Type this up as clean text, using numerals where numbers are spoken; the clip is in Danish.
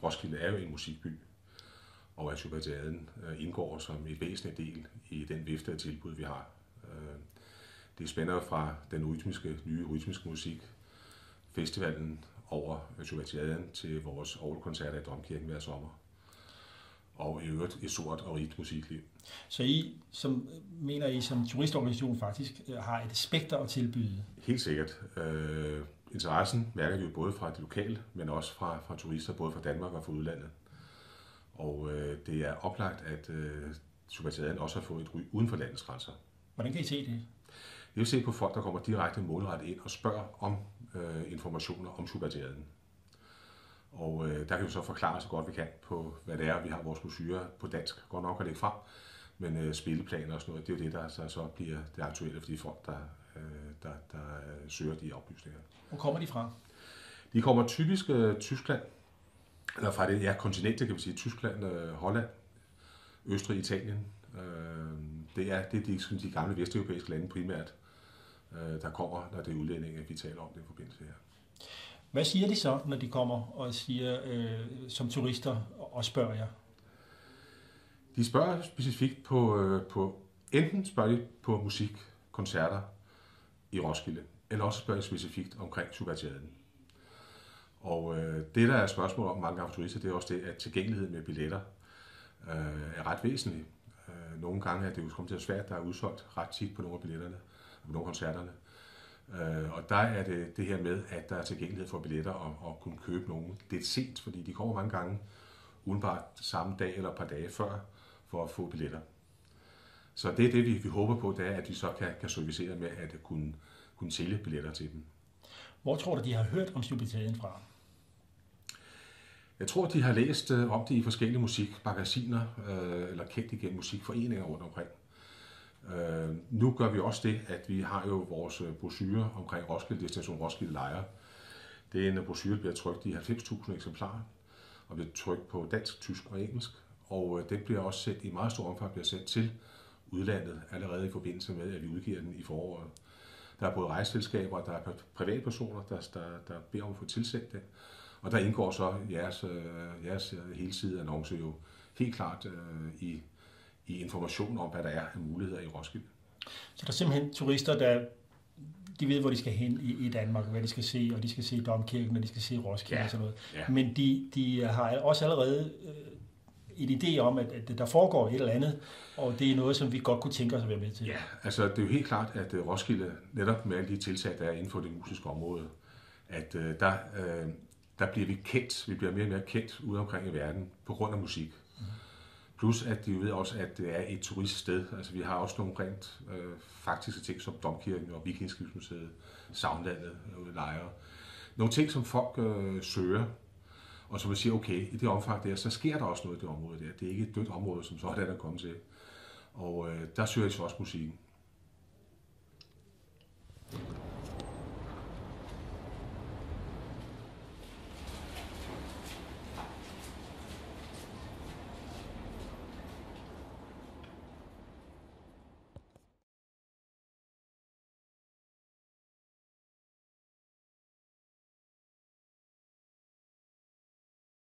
Roskilde er jo en musikby, og at Supertiaden indgår som et væsentligt del i den vifte af tilbud, vi har. Det spænder fra den nye rytmiske musik, festivalen over Supertiaden til vores orgelkoncerter i Domkirken hver sommer. Og i øvrigt et stort og rigt musikliv. Så mener I som turistorganisation faktisk har et spekter at tilbyde? Helt sikkert. Interessen mærker vi jo både fra de lokale, men også fra turister, både fra Danmark og fra udlandet. Og det er oplagt, at Supertiaden også har fået et ry uden for landets grænser. Hvordan kan I se det? Jeg vil se på folk, der kommer direkte målrettet ind og spørger om informationer om Supertiaden. Og der kan vi så forklare så godt vi kan på, hvad det er, vi har vores brochurer på dansk. Godt nok at lægge frem, men spilleplaner og sådan noget, det er jo det, der så bliver det aktuelle for de folk, der søger de oplysninger. Hvor kommer de fra? De kommer typisk Tyskland, eller fra det kontinentet, kan vi sige, Tyskland, Holland, Østrig, Italien. Det er de gamle vesteuropæiske lande primært, der kommer, når det er udlændinge, vi taler om det i forbindelse her. Hvad siger de så, når de kommer og siger som turister og spørger jer? De spørger specifikt på enten spørger de på musik, koncerter i Roskilde, eller også spørger de specifikt omkring Supertiaden. Og det, der er spørgsmål om mange gange for turister, det er også det, at tilgængeligheden med billetter er ret væsentlig. Nogle gange er det jo kommet til at svært, der er udsolgt ret tit på nogle af billetterne, på nogle af koncerterne. Og der er det her med, at der er tilgængelighed for billetter og kunne købe nogen. Det er sent, fordi de kommer mange gange udenbart samme dag eller et par dage før for at få billetter. Så det er det, vi håber på, det er, at vi så kan servicere med at kunne sælge billetter til dem. Hvor tror du, de har hørt om Supertiaden fra? Jeg tror, de har læst om det i forskellige musikmagasiner eller kendt igennem musikforeninger rundt omkring. Nu gør vi også det, at vi har jo vores brochure omkring Roskilde, Destination Roskilde Lejre. Det er en brochure, der bliver trykt i 90.000 eksemplarer, og bliver trykt på dansk, tysk og engelsk. Og den bliver også sendt i meget stor omfang sendt til udlandet allerede i forbindelse med, at vi udgiver den i foråret. Der er både rejseselskaber, der er privatpersoner, der beder om at få tilsendt det. Og der indgår så jeres helside annonce jo helt klart i information om, hvad der er af muligheder i Roskilde. Så der er simpelthen turister, de ved, hvor de skal hen i Danmark, hvad de skal se, og de skal se Domkirken, og de skal se Roskilde og sådan noget. Ja. Men de har også allerede en idé om, at der foregår et eller andet, og det er noget, som vi godt kunne tænke os at være med til. Ja, altså det er jo helt klart, at Roskilde, netop med alle de tiltag, der er inden for det musiske område, at der bliver vi kendt, vi bliver mere og mere kendt ude omkring i verden på grund af musik. Plus at de ved også, at det er et turiststed. Altså vi har også nogle rent faktiske ting som Domkirken og Vikingeskibsmuseet, Sagnlandet, Lejre. Nogle ting, som folk søger, og som man siger, okay, i det omfang der, så sker der også noget i det område der. Det er ikke et dødt område, som sådan er kommet til. Og der søger de så også musikken.